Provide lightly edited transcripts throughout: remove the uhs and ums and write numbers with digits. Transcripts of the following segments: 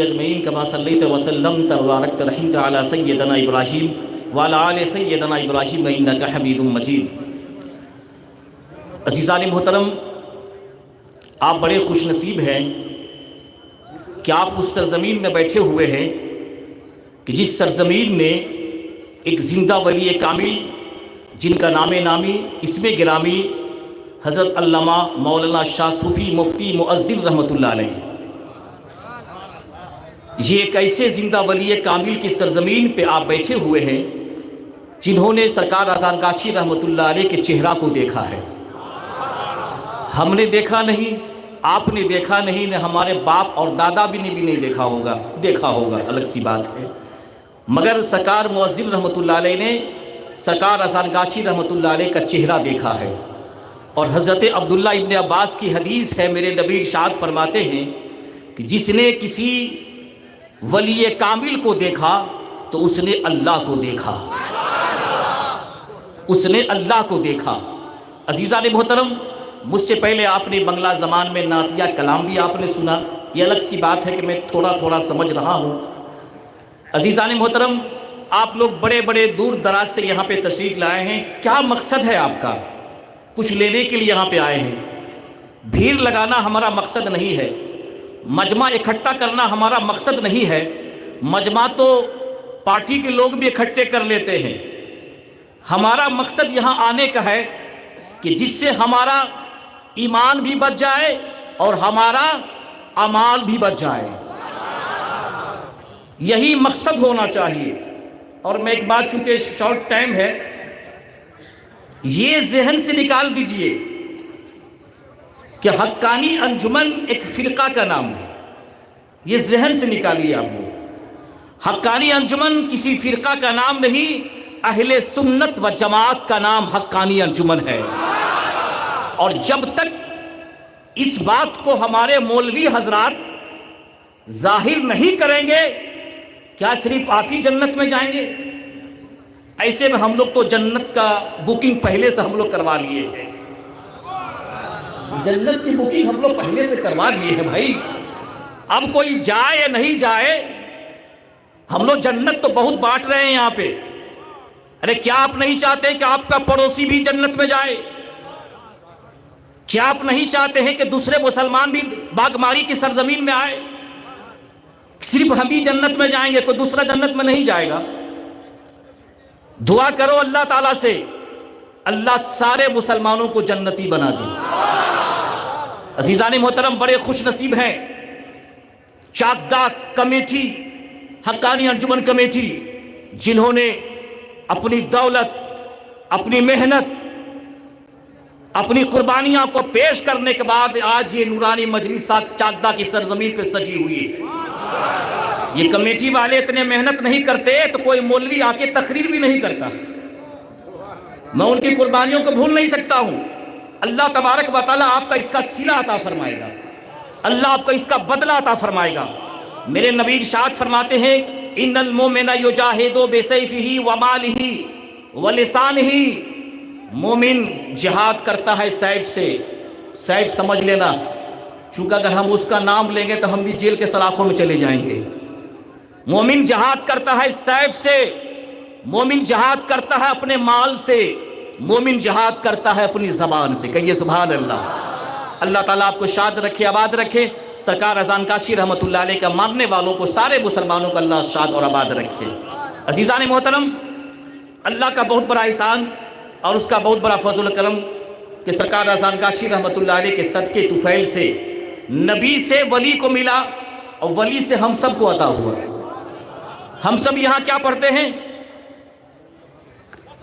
اجمعین کما صلیت وسلمت وبارکت رحمت علی سیدنا ابراہیم وعلی آل سیدنا ابراہیم انک حمید مجید۔ عزیزان محترم، آپ بڑے خوش نصیب ہیں کہ آپ اس سرزمین میں بیٹھے ہوئے ہیں کہ جس سرزمین میں ایک زندہ ولی کامل جن کا نام نامی اسم گرامی حضرت علامہ مولانا شاہ صوفی مفتی مؤذن رحمۃ اللہ علیہ، یہ ایک ایسے زندہ ولی کامل کی سرزمین پہ آپ بیٹھے ہوئے ہیں جنہوں نے سرکار اذان گاچھی رحمۃ اللہ علیہ کے چہرہ کو دیکھا ہے۔ ہم نے دیکھا نہیں، آپ نے دیکھا نہیں، نہ ہمارے باپ اور دادا بھی نہیں دیکھا ہوگا الگ سی بات ہے، مگر سرکار مؤذن رحمۃ اللہ علیہ نے سرکار اذان گاچھی رحمۃ اللہ علیہ کا چہرہ دیکھا ہے۔ اور حضرت عبداللہ ابن عباس کی حدیث ہے، میرے نبی ارشاد فرماتے ہیں کہ جس نے کسی ولی کامل کو دیکھا تو اس نے اللہ کو دیکھا، اس نے اللہ کو دیکھا۔ عزیزان محترم، مجھ سے پہلے آپ نے بنگلہ زبان میں نعتیہ کلام بھی آپ نے سنا، یہ الگ سی بات ہے کہ میں تھوڑا سمجھ رہا ہوں۔ عزیزان محترم، آپ لوگ بڑے بڑے دور دراز سے یہاں پہ تشریف لائے ہیں، کیا مقصد ہے آپ کا؟ کچھ لینے کے لیے یہاں پہ آئے ہیں۔ بھیڑ لگانا ہمارا مقصد نہیں ہے، مجمع اکٹھا کرنا ہمارا مقصد نہیں ہے، مجمع تو پارٹی کے لوگ بھی اکٹھے کر لیتے ہیں۔ ہمارا مقصد یہاں آنے کا ہے کہ جس سے ہمارا ایمان بھی بچ جائے اور ہمارا اعمال بھی بچ جائے، یہی مقصد ہونا چاہیے۔ اور میں ایک بات، چونکہ شارٹ ٹائم ہے، یہ ذہن سے نکال دیجئے کہ حقانی انجمن ایک فرقہ کا نام ہے، یہ ذہن سے نکالیے آپ لوگ۔ حقانی انجمن کسی فرقہ کا نام نہیں، اہل سنت و جماعت کا نام حقانی انجمن ہے۔ اور جب تک اس بات کو ہمارے مولوی حضرات ظاہر نہیں کریں گے، کیا صرف آپ ہی جنت میں جائیں گے؟ ایسے میں ہم لوگ تو جنت کا بکنگ پہلے سے ہم لوگ کروا لیے ہیں، جنت کی بکنگ ہم لوگ پہلے سے کروا لیے ہیں بھائی۔ اب کوئی جائے یا نہیں جائے، ہم لوگ جنت تو بہت بانٹ رہے ہیں یہاں پہ۔ ارے کیا آپ نہیں چاہتے کہ آپ کا پڑوسی بھی جنت میں جائے؟ کیا آپ نہیں چاہتے ہیں کہ دوسرے مسلمان بھی باغماری کی سرزمین میں آئے؟ صرف ہم ہی جنت میں جائیں گے، کوئی دوسرا جنت میں نہیں جائے گا؟ دعا کرو اللہ تعالیٰ سے، اللہ سارے مسلمانوں کو جنتی بنا دے۔ عزیزان محترم، بڑے خوش نصیب ہیں چاکدہ کمیٹی، حقانی انجمن کمیٹی، جنہوں نے اپنی دولت، اپنی محنت، اپنی قربانیاں کو پیش کرنے کے بعد آج یہ نورانی مجلس چاکدہ کی سرزمین پہ سجی ہوئی ہے۔ یہ کمیٹی والے اتنے محنت نہیں کرتے تو کوئی مولوی آ کے تقریر بھی نہیں کرتا۔ میں ان کی قربانیوں کو بھول نہیں سکتا ہوں۔ اللہ تبارک و تعالیٰ آپ کا اس کا صلہ عطا فرمائے گا، اللہ آپ کو اس کا بدلہ عطا فرمائے گا۔ میرے نبی ارشاد فرماتے ہیں، ان المومن یجاہد بسیفہ ومالہ ولسانہ، مومن جہاد کرتا ہے سیف سے۔ سیف سمجھ لینا، چونکہ اگر ہم اس کا نام لیں گے تو ہم بھی جیل کے سلاخوں میں چلے جائیں گے۔ مومن جہاد کرتا ہے سیف سے، مومن جہاد کرتا ہے اپنے مال سے، مومن جہاد کرتا ہے اپنی زبان سے۔ کہیے سبحان اللہ۔ اللہ تعالیٰ آپ کو شاد رکھے، آباد رکھے۔ سرکار اذان گاچھی رحمۃ اللہ علیہ کا ماننے والوں کو، سارے مسلمانوں کو اللہ شاد اور آباد رکھے۔ عزیزان محترم، اللہ کا بہت بڑا احسان اور اس کا بہت بڑا فضل و کرم کہ سرکار اذان گاچھی رحمۃ اللہ علیہ کے صدقے طفیل سے نبی سے ولی کو ملا اور ولی سے ہم سب کو عطا ہوا۔ ہم سب یہاں کیا پڑھتے ہیں؟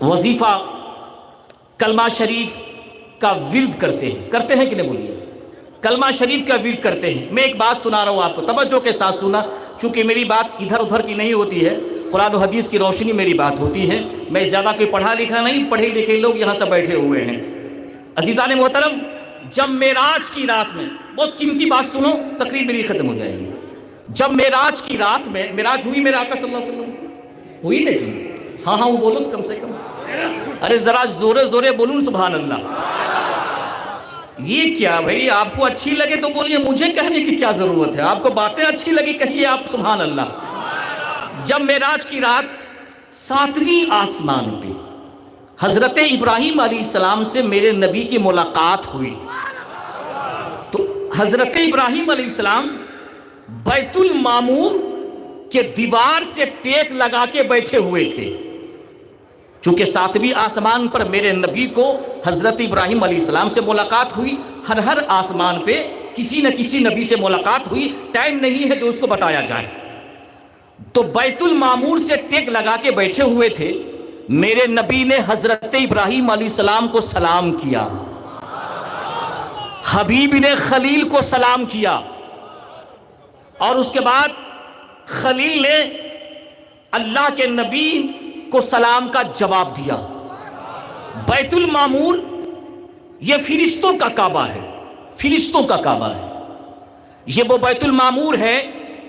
وظیفہ، کلمہ شریف کا ورد کرتے ہیں کہ نہیں؟ بولیے، کلمہ شریف کا ورد کرتے ہیں۔ میں ایک بات سنا رہا ہوں آپ کو، توجہ کے ساتھ سنا، چونکہ میری بات ادھر ادھر کی نہیں ہوتی ہے، قرآن و حدیث کی روشنی میری بات ہوتی ہے۔ میں زیادہ کوئی پڑھا لکھا نہیں، پڑھے لکھے لوگ یہاں سے بیٹھے ہوئے ہیں۔ عزیزان محترم، جب معراج کی رات میں، بہت قیمتی بات سنو، تقریر میری ختم ہو جائے گی۔ جب معراج کی رات میں، معراج ہوئی میرے آقا صلی اللہ علیہ وسلم؟ ہوئی نہیں؟ ہاں وہ بولو کم سے کم، ارے ذرا زورے زورے بولوں سبحان اللہ۔ یہ کیا بھائی، آپ کو اچھی لگے تو بولیے، مجھے کہنے کی کیا ضرورت ہے؟ آپ کو باتیں اچھی لگی کہیے آپ سبحان اللہ۔ جب معراج کی رات 7ویں آسمان پہ حضرت ابراہیم علیہ السلام سے میرے نبی کی ملاقات ہوئی، تو حضرت ابراہیم علیہ السلام بیت المعمور کے دیوار سے ٹیک لگا کے بیٹھے ہوئے تھے۔ چونکہ 7ویں آسمان پر میرے نبی کو حضرت ابراہیم علیہ السلام سے ملاقات ہوئی، ہر آسمان پہ کسی نہ کسی نبی سے ملاقات ہوئی، ٹائم نہیں ہے جو اس کو بتایا جائے۔ تو بیت المعمور سے ٹیک لگا کے بیٹھے ہوئے تھے، میرے نبی نے حضرت ابراہیم علیہ السلام کو سلام کیا، حبیب نے خلیل کو سلام کیا، اور اس کے بعد خلیل نے اللہ کے نبی کو سلام کا جواب دیا۔ بیت المعمور یہ فرشتوں کا کعبہ ہے، فرشتوں کا کعبہ ہے۔ یہ وہ بیت المعمور ہے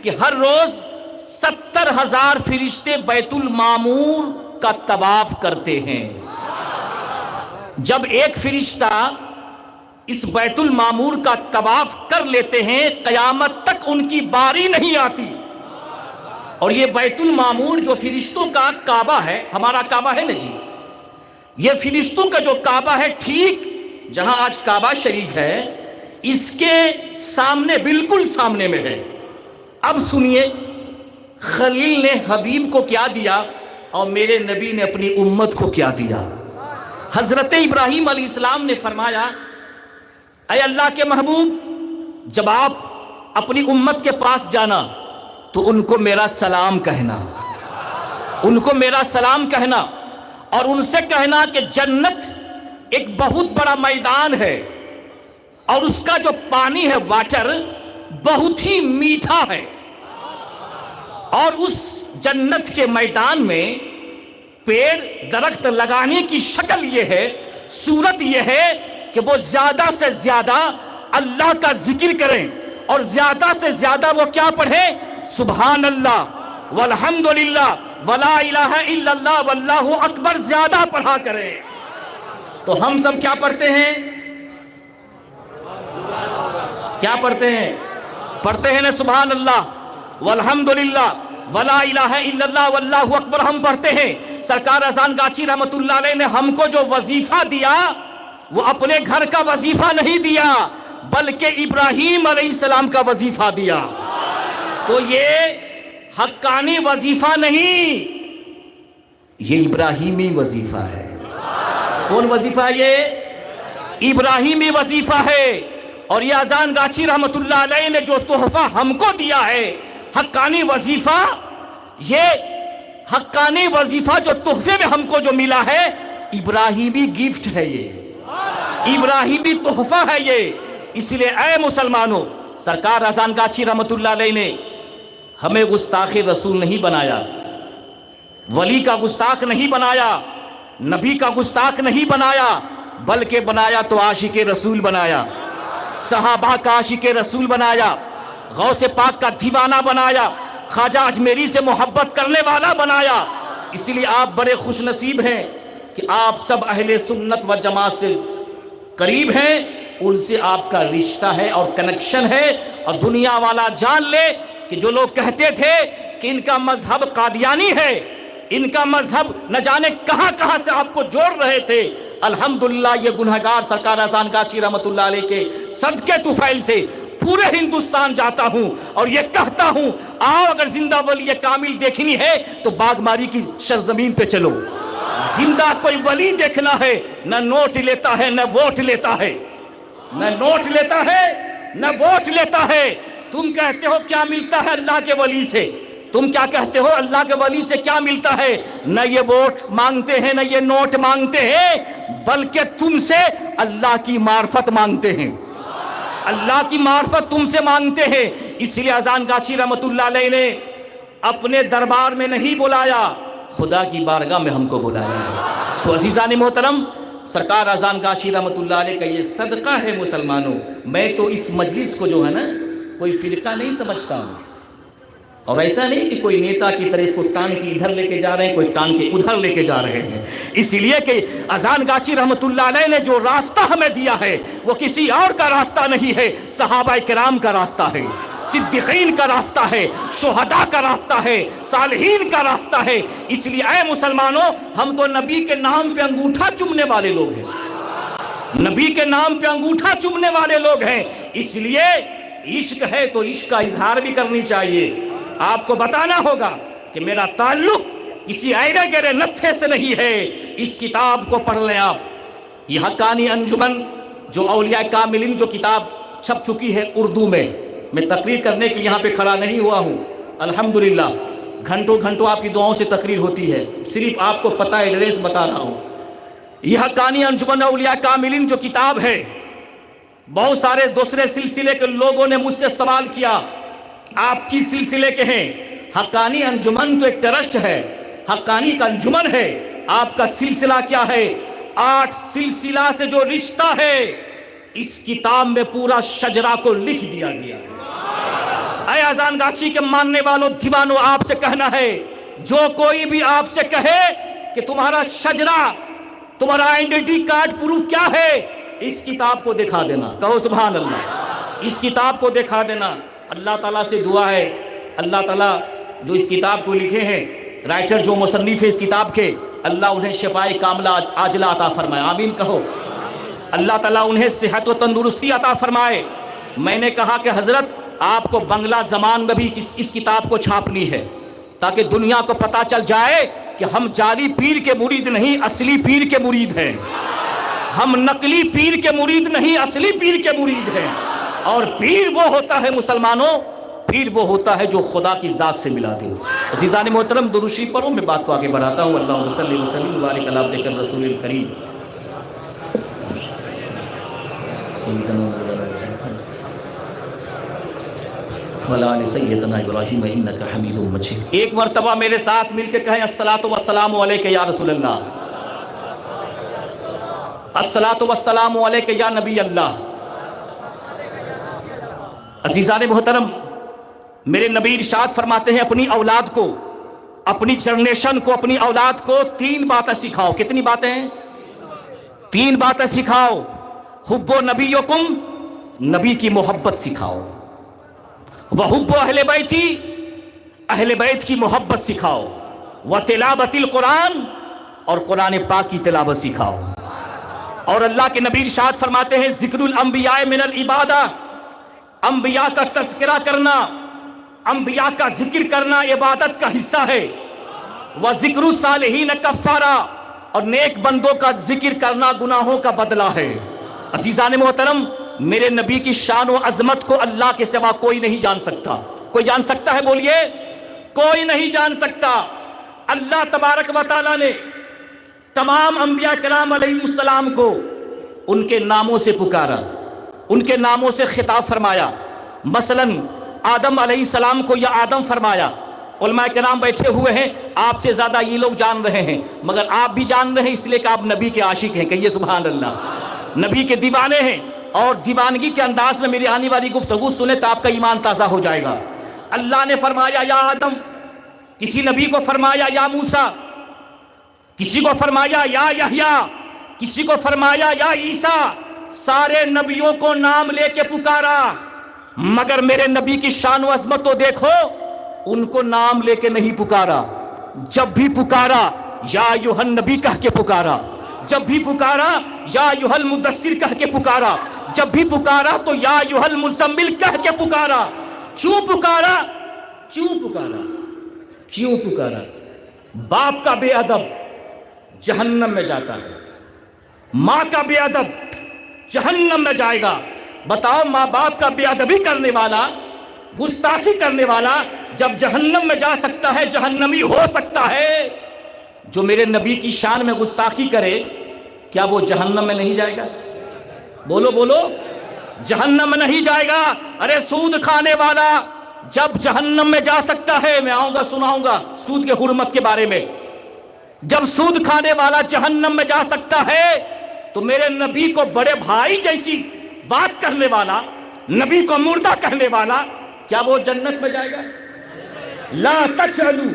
کہ ہر روز 70,000 فرشتے بیت المعمور کا طواف کرتے ہیں۔ جب ایک فرشتہ اس بیت المعمور کا طواف کر لیتے ہیں، قیامت تک ان کی باری نہیں آتی۔ اور یہ بیت المعمور جو فرشتوں کا کعبہ ہے، ہمارا کعبہ ہے نا جی، یہ فرشتوں کا جو کعبہ ہے، ٹھیک جہاں آج کعبہ شریف ہے، اس کے سامنے، بالکل سامنے میں ہے۔ اب سنیے خلیل نے حبیب کو کیا دیا اور میرے نبی نے اپنی امت کو کیا دیا۔ حضرت ابراہیم علیہ السلام نے فرمایا، اے اللہ کے محبوب، جب آپ اپنی امت کے پاس جانا تو ان کو میرا سلام کہنا، ان کو میرا سلام کہنا، اور ان سے کہنا کہ جنت ایک بہت بڑا میدان ہے، اور اس کا جو پانی ہے، واٹر، بہت ہی میٹھا ہے، اور اس جنت کے میدان میں پیڑ درخت لگانے کی شکل یہ ہے، صورت یہ ہے کہ وہ زیادہ سے زیادہ اللہ کا ذکر کریں، اور زیادہ سے زیادہ وہ کیا پڑھیں؟ سبحان اللہ والحمدللہ ولا الہ الا اللہ واللہ اکبر زیادہ پڑھا کریں۔ تو ہم سب کیا پڑھتے ہیں؟ کیا پڑھتے ہیں؟ پڑھتے ہیں نا سبحان اللہ والحمدللہ ولا الہ الا اللہ واللہ اکبر ہم پڑھتے ہیں۔ سرکار اذان گاچی رحمت اللہ علیہ نے ہم کو جو وظیفہ دیا، وہ اپنے گھر کا وظیفہ نہیں دیا، بلکہ ابراہیم علیہ السلام کا وظیفہ دیا۔ تو یہ حقانی وظیفہ نہیں، یہ ابراہیمی وظیفہ ہے۔ کون وظیفہ ہے؟ یہ ابراہیمی وظیفہ ہے۔ اور یہ اذان گاچی رحمت اللہ علیہ نے جو تحفہ ہم کو دیا ہے، حقانی وظیفہ، یہ حقانی وظیفہ جو تحفے میں ہم کو جو ملا ہے، ابراہیمی گفٹ ہے، یہ ابراہیمی تحفہ ہے یہ۔ اس لیے اے مسلمانوں، سرکار اذان گاچی رحمت اللہ علیہ نے ہمیں گستاخ رسول نہیں بنایا، ولی کا گستاخ نہیں بنایا، نبی کا گستاخ نہیں بنایا، بلکہ بنایا تو عاشق رسول بنایا، صحابہ کا عاشق رسول بنایا، غوث پاک کا دیوانہ بنایا، خواجہ اجمیری سے محبت کرنے والا بنایا۔ اس لیے آپ بڑے خوش نصیب ہیں کہ آپ سب اہل سنت و جماعت سے قریب ہیں، ان سے آپ کا رشتہ ہے اور کنیکشن ہے۔ اور دنیا والا جان لے کہ جو لوگ کہتے تھے کہ ان کا مذہب قادیانی ہے، ان کا مذہب نہ جانے کہاں کہاں سے آپ کو جوڑ رہے تھے، الحمدللہ یہ گنہگار سرکار اذان گاچی رحمت اللہ علیہ کے صدقے طفیل سے پورے ہندوستان جاتا ہوں اور یہ کہتا ہوں، آؤ اگر زندہ ولی کامل دیکھنی ہے تو باغ ماری کی سرزمین پہ چلو۔ زندہ کوئی ولی دیکھنا ہے، نہ نوٹ لیتا ہے نہ ووٹ لیتا ہے، نہ نوٹ لیتا ہے نہ ووٹ لیتا ہے۔ تم کہتے ہو کیا ملتا ہے اللہ کے ولی سے؟ تم کیا کہتے ہو اللہ کے ولی سے کیا ملتا ہے؟ نہ یہ ووٹ مانگتے ہیں نہ یہ نوٹ مانگتے ہیں، بلکہ تم سے اللہ کی معرفت مانگتے ہیں، اللہ کی معرفت تم سے مانگتے ہیں۔ اس لیے اذان گاچی رحمت اللہ علیہ نے اپنے دربار میں نہیں بلایا، خدا کی بارگاہ میں ہم کو بلایا ہے۔ تو عزیزان محترم، سرکار اذان گاچی رحمت اللہ علیہ کا یہ صدقہ ہے مسلمانوں۔ میں تو اس مجلس کو جو ہے نا کوئی فرقہ نہیں سمجھتا ہوں، اور ایسا نہیں کہ کوئی نیتا کی طرح اس کو ٹانگ کے ادھر لے کے جا رہے ہیں، کوئی ٹانگ کے ادھر لے کے جا رہے ہیں، اس لیے کہ اذان گاچی رحمت اللہ علیہ نے جو راستہ ہمیں دیا ہے وہ کسی اور کا راستہ نہیں ہے، صحابہ کرام کا راستہ ہے، صدیقین کا راستہ ہے، شہداء کا راستہ ہے، صالحین کا راستہ ہے۔ اس لیے اے مسلمانوں، ہم تو نبی کے نام پہ انگوٹھا چومنے والے لوگ ہیں، نبی کے نام پہ انگوٹھا چومنے والے لوگ ہیں۔ اس لیے عشق ہے تو عشق کا اظہار بھی کرنی چاہیے، آپ کو بتانا ہوگا کہ میرا تعلق کسی ایرے گرے نتھے سے نہیں ہے۔ اس کتاب کو پڑھ لیں آپ، یہ حقانی انجمن جو اولیاء کاملین جو کتاب چھپ چکی ہے اردو میں تقریر کرنے کے یہاں پہ کھڑا نہیں ہوا ہوں، الحمدللہ گھنٹوں گھنٹوں آپ کی دعاؤں سے تقریر ہوتی ہے، صرف آپ کو پتہ ایڈریس بتا رہا ہوں۔ یہ حقانی انجمن اولیاء کاملین جو کتاب ہے، بہت سارے دوسرے سلسلے کے لوگوں نے مجھ سے سوال کیا آپ کی سلسلے کے ہیں، حقانی انجمن تو ایک ٹرسٹ ہے، حقانی کا انجمن ہے، آپ کا سلسلہ کیا ہے؟ 8 سلسلہ سے جو رشتہ ہے اس کتاب میں پورا شجرہ کو لکھ دیا گیا ہے۔ اے اذان گاچی کے ماننے والوں دیوانوں، آپ سے کہنا ہے، جو کوئی بھی آپ سے کہے کہ تمہارا شجرہ، تمہارا آئیڈینٹی کارڈ پروف کیا ہے، اس کتاب کو دکھا دینا، کہو سبحان اللہ، اس کتاب کو دکھا دینا۔ اللہ تعالیٰ سے دعا ہے، اللہ تعالیٰ جو اس کتاب کو لکھے ہیں، رائٹر جو مصنف ہے اس کتاب کے، اللہ انہیں شفائے کاملہ عاجلہ عطا فرمائے، آمین کہو۔ اللہ تعالیٰ انہیں صحت و تندرستی عطا فرمائے۔ میں نے کہا کہ حضرت آپ کو بنگلہ زبان میں بھی اس کتاب کو چھاپنی ہے تاکہ دنیا کو پتہ چل جائے کہ ہم جعلی پیر کے مرید نہیں، اصلی پیر کے مرید ہیں، ہم نقلی پیر کے مرید نہیں، اصلی پیر کے مرید ہیں۔ اور پیر وہ ہوتا ہے مسلمانوں، پیر وہ ہوتا ہے جو خدا کی ذات سے ملا دے۔ عزیزان محترم، درود شریف پڑھو، میں بات کو آگے بڑھاتا ہوں۔ اللہم صلی وسلم وبارک علی عبدک الرسول الکریم سیدنا وعلی آل سیدنا ابراہیم انک حمید مجید۔ ایک مرتبہ میرے ساتھ مل کے کہیں الصلاۃ والسلام علیک یا رسول اللہ، الصلاۃ والسلام علیک یا نبی اللہ۔ عزیزان محترم، میرے نبی ارشاد فرماتے ہیں اپنی اولاد کو، اپنی جنریشن کو، اپنی اولاد کو 3 باتیں سکھاؤ۔ کتنی باتیں ہیں؟ 3 باتیں سکھاؤ۔ حب و نبیکم، نبی کی محبت سکھاؤ، وحب اہل بیتی، اہل بیت کی محبت سکھاؤ، وتلاوت القرآن، اور قرآن پاک کی تلاوت سکھاؤ۔ اور اللہ کے نبی ارشاد فرماتے ہیں ذکر الانبیاء من العبادہ، انبیاء کا تذکرہ کرنا، انبیاء کا ذکر کرنا عبادت کا حصہ ہے۔ وذکر الصالحین کفارہ، اور نیک بندوں کا ذکر کرنا گناہوں کا بدلہ ہے۔ عزیزان محترم، میرے نبی کی شان و عظمت کو اللہ کے سوا کوئی نہیں جان سکتا۔ کوئی جان سکتا ہے؟ بولیے، کوئی نہیں جان سکتا۔ اللہ تبارک و تعالیٰ نے تمام انبیاء کرام علیہ السلام کو ان کے ناموں سے پکارا، ان کے ناموں سے خطاب فرمایا۔ مثلا آدم علیہ السلام کو یا آدم فرمایا۔ علماء کرام بیٹھے ہوئے ہیں، آپ سے زیادہ یہ لوگ جان رہے ہیں، مگر آپ بھی جان رہے ہیں اس لیے کہ آپ نبی کے عاشق ہیں، کہیے سبحان اللہ، نبی کے دیوانے ہیں۔ اور دیوانگی کے انداز میں میری آنے والی گفتگو سنیں تو آپ کا ایمان تازہ ہو جائے گا۔ اللہ نے فرمایا یا آدم، کسی نبی کو فرمایا یا موسیٰ، کسی کو فرمایا یا یحییٰ، کسی کو فرمایا یا عیسیٰ، سارے نبیوں کو نام لے کے پکارا، مگر میرے نبی کی شان و عظمت تو دیکھو، ان کو نام لے کے نہیں پکارا۔ جب بھی پکارا یا ایھا النبی کہہ کے پکارا، جب بھی پکارا یا ایھا المدثر کہہ کے پکارا، جب بھی پکارا تو یا ایھا المزمل کہہ کے پکارا۔ کیوں پکارا؟ کیوں پکارا؟ کیوں پکارا؟ باپ کا بے ادب جہنم میں جاتا ہے، ماں کا بے ادب جہنم میں جائے گا۔ بتاؤ، ماں باپ کا بے ادبی کرنے والا، گستاخی کرنے والا جب جہنم میں جا سکتا ہے، جہنمی ہو سکتا ہے، جو میرے نبی کی شان میں گستاخی کرے، کیا وہ جہنم میں نہیں جائے گا؟ بولو بولو، جہنم میں نہیں جائے گا۔ ارے سود کھانے والا جب جہنم میں جا سکتا ہے، میں آؤں گا سناؤں گا سود کے حرمت کے بارے میں، جب سود کھانے والا جہنم میں جا سکتا ہے تو میرے نبی کو بڑے بھائی جیسی بات کرنے والا، نبی کو مردہ کہنے والا، کیا وہ جنت میں جائے گا؟ لا تجعلوا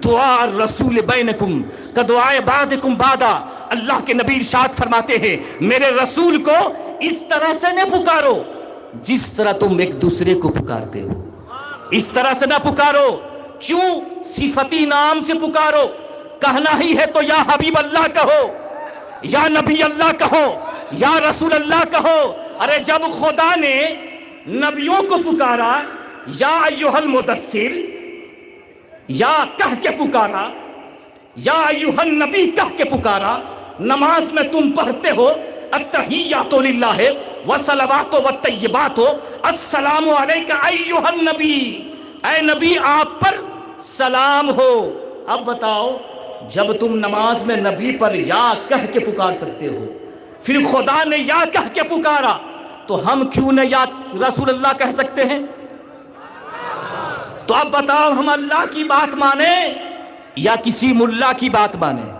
دعاء الرسول بینکم کدعاء بعضکم بعضا. اللہ کے نبی ارشاد فرماتے ہیں میرے رسول کو اس طرح سے نہ پکارو جس طرح تم ایک دوسرے کو پکارتے ہو. اس طرح سے نہ پکارو. کیوں؟ صفتی نام سے پکارو. کہنا ہی ہے تو یا حبیب اللہ کہو, یا نبی اللہ کہو, یا رسول اللہ کہو. ارے جب خدا نے نبیوں کو پکارا یا ایھا المدثر یا کہہ کے پکارا, یا ایھا النبی کہہ کے پکارا, نماز میں تم پڑھتے ہو التحیات للہ والصلوات والطیبات السلام علیک ایھا النبی, اے نبی آپ پر سلام ہو. اب بتاؤ جب تم نماز میں نبی پر یا کہہ کے پکار سکتے ہو, پھر خدا نے یا کہہ کے پکارا, تو ہم کیوں نہ یا رسول اللہ کہہ سکتے ہیں؟ تو اب بتاؤ ہم اللہ کی بات مانیں یا کسی ملا کی بات مانیں؟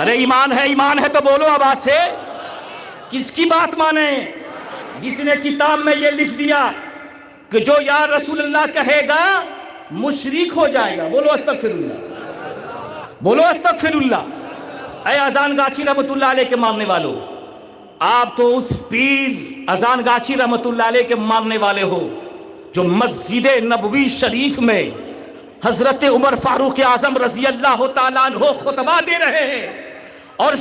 ارے ایمان ہے تو بولو آواز سے. کس کی بات مانیں؟ جس نے کتاب میں یہ لکھ دیا کہ جو یا رسول اللہ کہے گا مشرک ہو جائے گا. بولو استغفر اللہ, بولو استغفر اللہ. اے اذان گاچھی رحمت اللہ علیہ کے ماننے والو, آپ تو اس پیر اذان گاچھی رحمت اللہ علیہ کے ماننے والے ہو جو مسجد نبوی شریف میں حضرت عمر فاروق اعظم رضی اللہ تعالیٰ عنہ خطبہ دے رہے ہیں, اور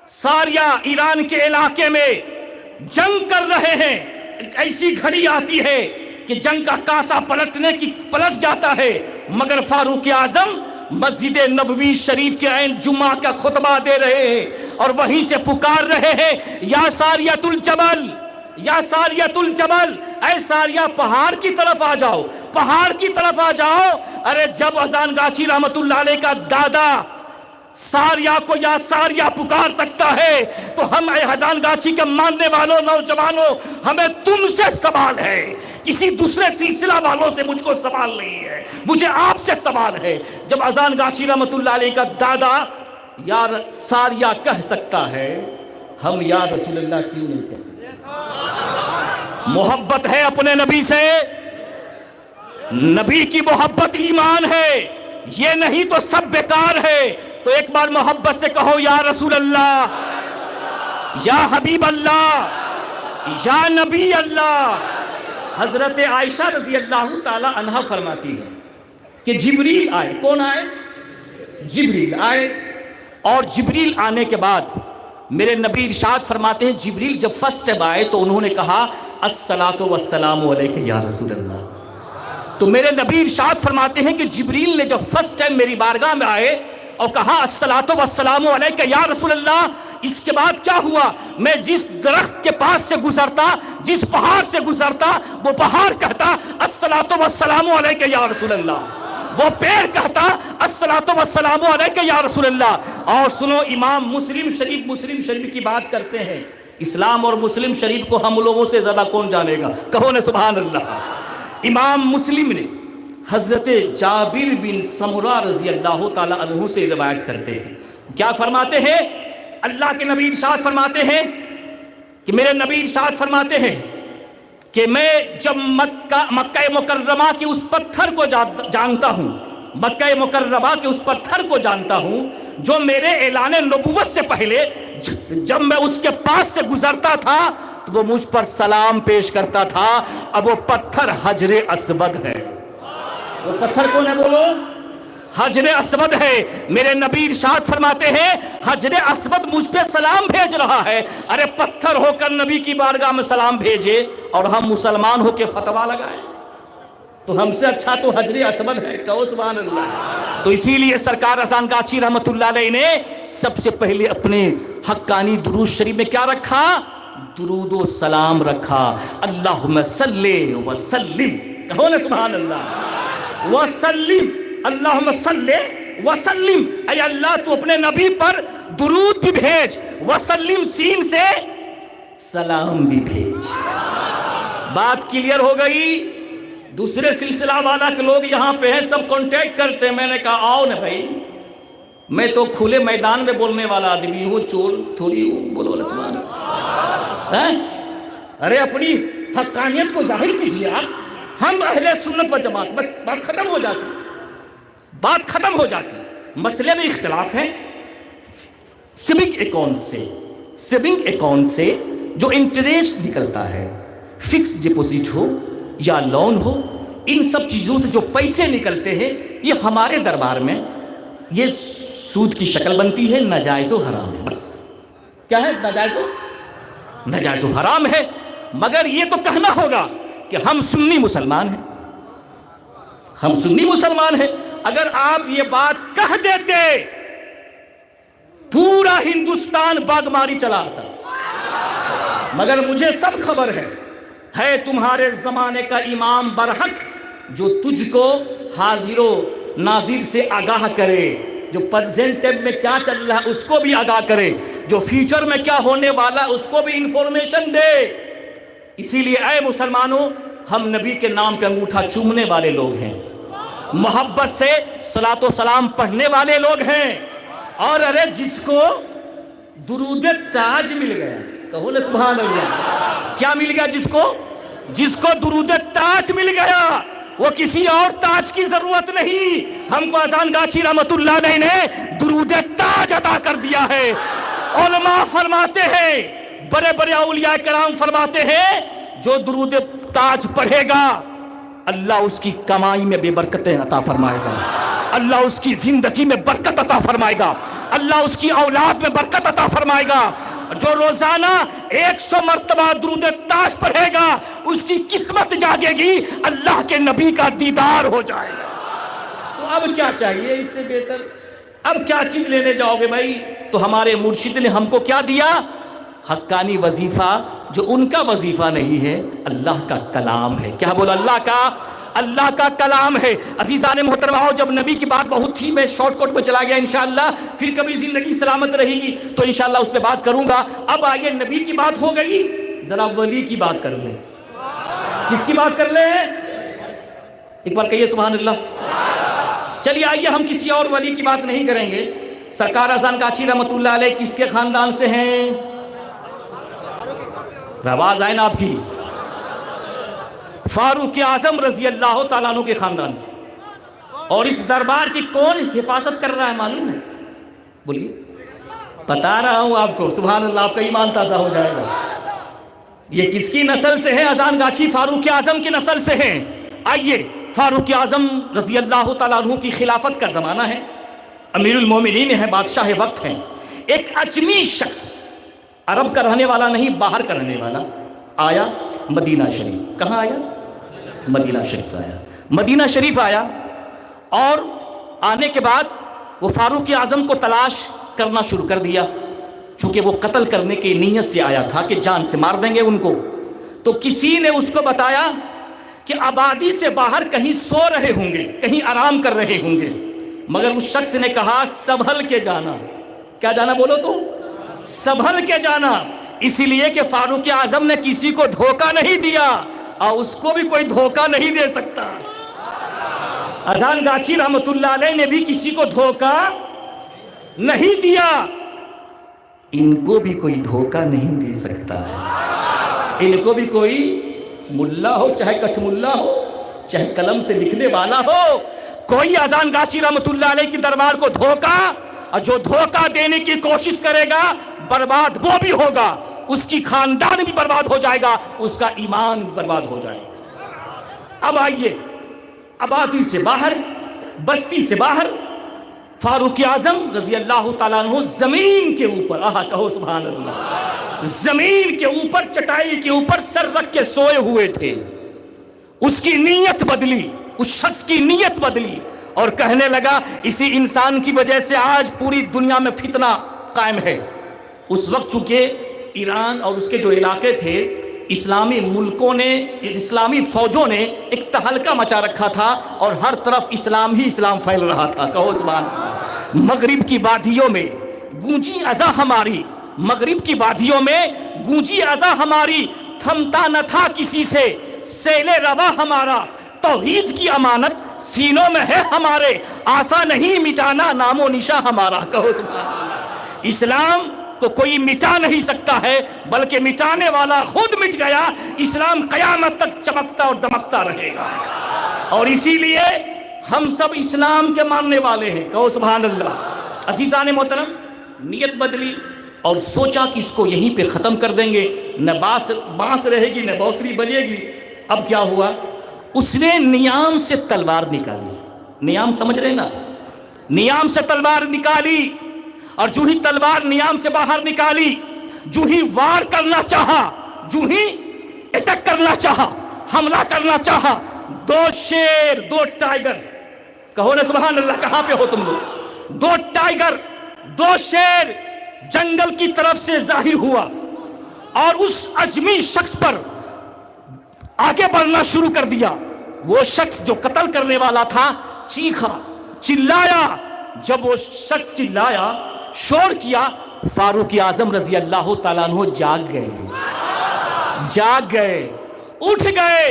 ساریہ ایران کے علاقے میں جنگ کر رہے ہیں. ایسی گھڑی آتی ہے کہ جنگ کا کاسا پلٹ جاتا ہے, مگر فاروق اعظم مسجد نبوی شریف کے عین جمعہ کا خطبہ دے رہے ہیں اور وہیں سے پکار رہے ہیں یا ساریۃ الجبل, یا ساریۃ الجبل, اے ساریہ پہاڑ کی طرف آ جاؤ, پہاڑ کی طرف آ جاؤ. ارے جب اذان گاچھی رحمت اللہ علیہ کا دادا ساریہ کو یا ساریہ پکار سکتا ہے تو ہم اے اذان گاچھی کے ماننے والوں نوجوانوں ہمیں تم سے سوال ہے, کسی دوسرے سلسلہ والوں سے مجھ کو سوال نہیں ہے, مجھے آپ سے سوال ہے. جب اذان گاچھی رحمت اللہ علیہ کا دادا یا ساریہ کہہ سکتا ہے, ہم یا رسول اللہ کیوں نہیں کہہ سکتے؟ محبت ہے اپنے نبی سے, نبی کی محبت ایمان ہے, یہ نہیں تو سب بیکار ہے. تو ایک بار محبت سے کہو یا رسول اللہ, یا حبیب اللہ, یا نبی اللہ. حضرت عائشہ رضی اللہ تعالی عنہا فرماتی ہے کہ جبریل آئے. کون آئے؟ جبریل آئے. اور جبریل آنے کے بعد میرے نبی ارشاد فرماتے ہیں جبریل جب فرسٹ ٹائم آئے تو انہوں نے کہا الصلاۃ والسلام علیک یا رسول اللہ. تو میرے نبی ارشاد فرماتے ہیں کہ جبریل نے جب فرسٹ ٹائم میری بارگاہ میں آئے اور کہا الصلاۃ والسلام علیک یا رسول اللہ, اس کے بعد کیا ہوا؟ میں جس درخت کے پاس سے گزرتا, جس پہاڑ سے گزرتا, وہ پہاڑ کہتا الصلاۃ والسلام علیک یا رسول اللہ, وہ پیڑ کہتا الصلاۃ والسلام علیک یا رسول اللہ. اور سنو, امام مسلم شریف کی بات کرتے ہیں. اسلام اور مسلم شریف کو ہم لوگوں سے زیادہ کون جانے گا؟ کہو نا سبحان اللہ. امام مسلم نے حضرت جابر بن سمرہ رضی اللہ تعالی عنہ سے روایت کرتے ہیں. کیا فرماتے ہیں؟ اللہ کے نبی ارشاد فرماتے ہیں کہ میرے نبی ارشاد فرماتے ہیں کہ میں جب مکہ مکرمہ کے اس پتھر کو جانتا ہوں, مکہ مکرمہ کے اس پتھر کو جانتا ہوں جو میرے اعلان نبوت سے پہلے جب میں اس کے پاس سے گزرتا تھا تو وہ مجھ پر سلام پیش کرتا تھا. اب وہ پتھر حجر اسود ہے. وہ پتھر کون ہے؟ بولو. حجر اسود ہے. میرے نبی ارشاد فرماتے ہیں حجر اسود مجھ پہ سلام بھیج رہا ہے. ارے پتھر ہو کر نبی کی بارگاہ میں سلام بھیجے اور ہم مسلمان ہو کے فتویٰ لگائیں تو ہم سے اچھا تو حجر اسود ہے. کہو سبحان اللہ. تو اسی لیے سرکار اذان گاچھی رحمت اللہ علیہ نے سب سے پہلے اپنے حقانی درود شریف میں کیا رکھا؟ درود و سلام رکھا. اللہم صلی وسلم, کہو نا سبحان اللہ, وسلم, اللہم صلی وسلم, اے اللہ تو اپنے نبی پر درود بھی بھیج, وسلم سین سے سلام بھی بھیج. بات کلیئر ہو گئی. دوسرے سلسلہ والا کے لوگ یہاں پہ ہیں, سب کانٹیکٹ کرتے ہیں. میں نے کہا آؤ نا بھائی, میں تو کھلے میدان میں بولنے والا آدمی ہوں, چور تھوڑی ہوں. بولو نا سبحان اللہ. ارے اپنی حقانیت کو ظاہر کیجیے, آپ ہم اہل سنت و جماعت، بس بات ختم ہو جاتی، بات ختم ہو جاتی. مسئلے میں اختلاف ہے. سیونگ اکاؤنٹ سے جو انٹریسٹ نکلتا ہے، فکس ڈپوزٹ ہو یا لون ہو، ان سب چیزوں سے جو پیسے نکلتے ہیں، یہ ہمارے دربار میں یہ سود کی شکل بنتی ہے، ناجائز و حرام ہے. بس کیا ہے؟ ناجائز و حرام ہے. مگر یہ تو کہنا ہوگا کہ ہم سنی مسلمان ہیں، ہم سنی مسلمان ہیں. اگر آپ یہ بات کہہ دیتے پورا ہندوستان باغماری چلا آتا. مگر مجھے سب خبر ہے تمہارے زمانے کا امام برحق جو تجھ کو حاضر و ناظر سے آگاہ کرے، جو پریزنٹ ٹائم میں کیا چل رہا ہے اس کو بھی آگاہ کرے، جو فیوچر میں کیا ہونے والا اس کو بھی انفارمیشن دے. اسی لیے اے مسلمانوں، ہم نبی کے نام پہ انگوٹھا چومنے والے لوگ ہیں، محبت سے صلاۃ و سلام پڑھنے والے لوگ ہیں. اور ارے جس کو درود تاج مل گیا، کہو نا سبحان اللہ. کیا مل گیا؟ جس کو درود تاج مل گیا، وہ کسی اور تاج کی ضرورت نہیں. ہم کو اذان گاچھی رحمت اللہ علیہ نے درود تاج عطا کر دیا ہے. علماء فرماتے ہیں، بڑے بڑے اولیاء کرام فرماتے ہیں، جو درود تاج پڑھے گا اللہ اس کی کمائی میں بے برکتیں عطا فرمائے گا، اللہ اس کی زندگی میں برکت عطا فرمائے گا، اللہ اس کی اولاد میں برکت عطا فرمائے گا. جو روزانہ 100 مرتبہ درود تاج پڑھے گا اس کی قسمت جاگے گی، اللہ کے نبی کا دیدار ہو جائے گا. تو اب کیا چاہیے اس سے بہتر؟ اب کیا چیز لینے جاؤ گے بھائی؟ تو ہمارے مرشد نے ہم کو کیا دیا؟ حقانی وظیفہ، جو ان کا وظیفہ نہیں ہے، اللہ کا کلام ہے. کیا بولا؟ اللہ کا کلام ہے. عزیزان محترمہ، جب نبی کی بات بہت تھی، میں شارٹ کٹ میں چلا گیا. انشاءاللہ پھر کبھی زندگی سلامت رہے گی تو انشاءاللہ اس پہ بات کروں گا. اب آئیے، نبی کی بات ہو گئی، ذرا ولی کی بات کر لیں. کس کی بات کر لیں؟ ایک بار کہیے سبحان اللہ. چلیے آئیے، ہم کسی اور ولی کی بات نہیں کریں گے. سرکار اذان گاچھی رحمت اللہ علیہ کس کے خاندان سے ہیں؟ آواز آئے نا آپ کی. فاروق اعظم رضی اللہ تعالیٰ عنہ کے خاندان سے. اور اس دربار کی کون حفاظت کر رہا ہے معلوم ہے؟ بولیے. بتا رہا ہوں آپ کو، سبحان اللہ، آپ کا ایمان تازہ ہو جائے گا. یہ کس کی نسل سے ہیں؟ اذان گاچھی فاروق اعظم کی نسل سے ہیں. آئیے، فاروق اعظم رضی اللہ تعالیٰ عنہ کی خلافت کا زمانہ ہے، امیر المومنین ہیں، بادشاہ وقت ہیں. ایک اجمی شخص، عرب کا رہنے والا نہیں، باہر کا رہنے والا، آیا مدینہ شریف. کہاں آیا؟ مدینہ شریف آیا. مدینہ شریف آیا اور آنے کے بعد وہ فاروق اعظم کو تلاش کرنا شروع کر دیا، چونکہ وہ قتل کرنے کی نیت سے آیا تھا کہ جان سے مار دیں گے ان کو. تو کسی نے اس کو بتایا کہ آبادی سے باہر کہیں سو رہے ہوں گے، کہیں آرام کر رہے ہوں گے. مگر اس شخص نے کہا سنبھل کے جانا. کیا جانا بولو تو؟ سنبھل کے جانا. اسی لیے کہ فاروق اعظم نے کسی کو دھوکہ نہیں دیا اور اس کو بھی کوئی دھوکہ نہیں دے سکتا. اذان گاچھی رحمت اللہ علیہ نے بھی کسی کو دھوکہ نہیں دیا، ان کو بھی کوئی دھوکہ نہیں دے سکتا ہے. ان کو بھی کوئی ملا ہو، چاہے کچھ ملا ہو، چاہے قلم سے لکھنے والا ہو، کوئی اذان گاچھی رحمت اللہ علیہ کی دربار کو دھوکہ، اور جو دھوکہ دینے کی کوشش کرے گا برباد وہ بھی ہوگا، اس کی خاندان بھی برباد ہو جائے گا، اس کا ایمان بھی برباد ہو جائے گا. اب آئیے، آبادی سے باہر، بستی سے باہر، فاروق اعظم رضی اللہ تعالیٰ عنہ زمین کے اوپر، کہو سبحان اللہ، زمین کے اوپر، چٹائی کے اوپر سر رکھ کے سوئے ہوئے تھے. اس کی نیت بدلی، اس شخص کی نیت بدلی اور کہنے لگا اسی انسان کی وجہ سے آج پوری دنیا میں فتنہ قائم ہے. اس وقت چونکہ ایران اور اس کے جو علاقے تھے، اسلامی ملکوں نے، اسلامی فوجوں نے ایک تہلکہ مچا رکھا تھا اور ہر طرف اسلام ہی اسلام پھیل رہا تھا. کہو سبحان اللہ. مغرب کی وادیوں میں گونجی اذاں ہماری، مغرب کی وادیوں میں گونجی اذاں ہماری، تھمتا نہ تھا کسی سے سیل روا ہمارا. توحید کی امانت سینوں میں ہے ہمارے، آسا نہیں مٹانا نام و نشاں ہمارا. کہو سبحان اللہ. اسلام کو کوئی مٹا نہیں سکتا ہے، بلکہ مٹانے والا خود مٹ گیا۔ اسلام قیامت تک چمکتا اور دمکتا رہے گا، اور اسی لیے ہم سب اسلام کے ماننے والے ہیں۔ کہو سبحان اللہ۔ عزیزان محترم، نیت بدلی اور سوچا کہ اس کو یہیں پہ ختم کر دیں گے، نہ بانس رہے گی نہ بانسری بجے گی۔ اب کیا ہوا؟ اس نے نیام سے تلوار نکالی۔ نیام سمجھ رہے نا؟ نیام سے تلوار نکالی، اور جو ہی تلوار نیام سے باہر نکالی، جو ہی وار کرنا چاہا، جو ہی اٹیک کرنا چاہا، حملہ کرنا چاہا، دو شیر، دو ٹائگر، کہو نا سبحان اللہ، کہاں پہ ہو تم لوگ؟ دو ٹائگر، دو شیر جنگل کی طرف سے ظاہر ہوا، اور اس اجمی شخص پر آگے بڑھنا شروع کر دیا۔ وہ شخص جو قتل کرنے والا تھا چیخا، چلایا۔ جب وہ شخص چلایا، شور کیا، فاروق اعظم رضی اللہ تعالیٰ عنہ جاگ گئے، اٹھ گئے،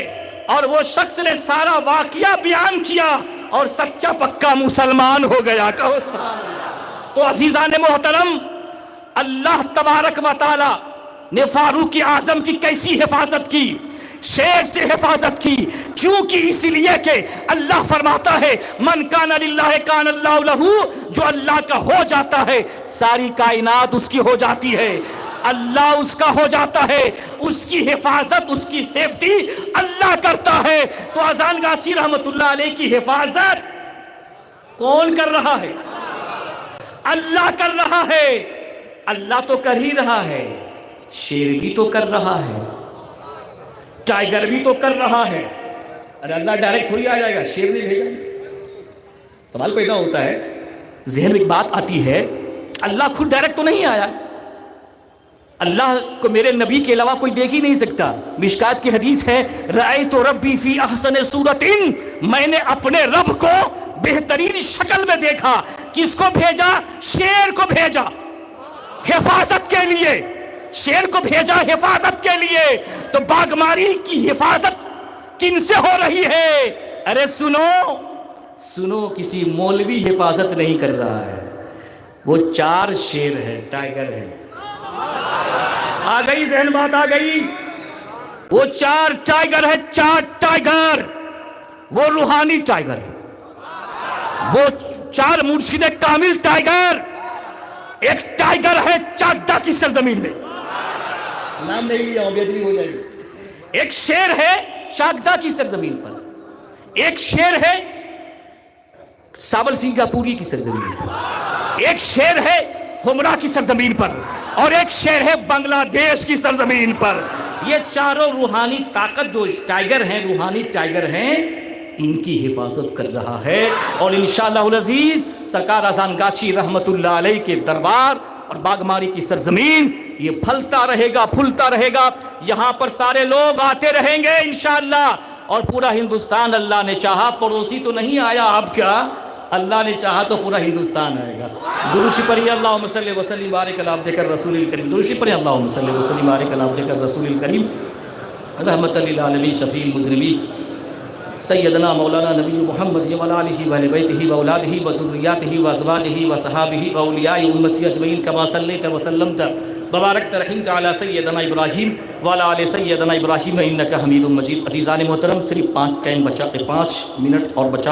اور وہ شخص نے سارا واقعہ بیان کیا اور سچا پکا مسلمان ہو گیا۔ کہو سبحان اللہ۔ تو عزیزان محترم، اللہ تبارک و تعالی نے فاروق اعظم کی کیسی حفاظت کی؟ شیر سے حفاظت کی، کیونکہ اس لیے کہ اللہ فرماتا ہے من کان للہ کان اللہ لہو، جو اللہ کا ہو جاتا ہے ساری کائنات اس کی ہو جاتی ہے، اللہ اس کا ہو جاتا ہے، اس کی حفاظت، اس کی سیفٹی اللہ کرتا ہے۔ تو اذان گاچی رحمت اللہ علیہ کی حفاظت کون کر رہا ہے؟ اللہ کر رہا ہے۔ اللہ تو کر ہی رہا ہے، شیر بھی تو کر رہا ہے، ٹائگر بھی تو کر رہا ہے۔ ارے اللہ ڈائریکٹ تھوڑی آ جائے گا، شیر نہیں بھیجا۔ سوال پیدا ہوتا ہے، ذہن میں ایک بات آتی ہے، اللہ خود ڈائریکٹ تو نہیں آیا۔ اللہ کو میرے نبی کے علاوہ کوئی دیکھ ہی نہیں سکتا۔ مشکات کی حدیث ہے، رأیت ربی فی احسن صورت، میں نے اپنے رب کو بہترین شکل میں دیکھا۔ کس کو بھیجا؟ شیر کو بھیجا حفاظت کے لیے، شیر کو بھیجا حفاظت کے لیے۔ تو باغماری کی حفاظت کن سے ہو رہی ہے؟ ارے سنو، کسی مولوی حفاظت نہیں کر رہا ہے، وہ 4 شیر ہے، ٹائگر ہے۔ آ گئی ذہن بات آ گئی؟ وہ 4 ٹائگر ہے، 4 ٹائگر، وہ روحانی ٹائگر، وہ 4 مرشد کامل ٹائگر۔ ایک ٹائگر ہے چاگدا کی سرزمین میں، نام نہیں لیا ہوں بےدبی ہو جائے گی۔ ایک شیر ہے چاگدا کی سرزمین پر، ایک شیر ہے ساول سنگاپوری کی سرزمین پر، ایک شیر ہے ہمرا کی سرزمین پر، اور ایک شیر ہے بنگلہ دیش کی سرزمین پر۔ یہ چاروں روحانی طاقت جو ٹائگر ہیں، روحانی ٹائگر ہیں، ان کی حفاظت کر رہا ہے۔ اور انشاءاللہ العزیز سرکار اذان گاچی رحمت اللہ علیہ کے دربار اور باغماری کی سرزمین یہ پھلتا رہے گا، پھولتا رہے گا۔ یہاں پر سارے لوگ آتے رہیں گے انشاءاللہ، اور پورا ہندوستان، اللہ نے چاہا، پڑوسی تو نہیں آیا، اب کیا اللہ نے چاہا تو پورا ہندوستان آئے گا۔ درود پڑھیے اللہم صلی وسلم بارک علی عبدک الرسول الکریم، درود پڑھیے اللہم صلی وسلم بارک علی عبدک الرسول الکریم، رحمت للعالمین شفیع المذنبین سیدنا مولانا نبی محمد وعلی آلہ و اہل بیتہ و اولادہ و ذریاتہ و ازواجہ و صحابہ و اولیاء امتی اجمعین کما صلیت و سلمت وبارکت رحمت علی سیدنا ابراہیم وعلی آل سیدنا ابراہیم انک حمید مجید۔ عزیزان محترم، صرف 5 منٹ اور بچا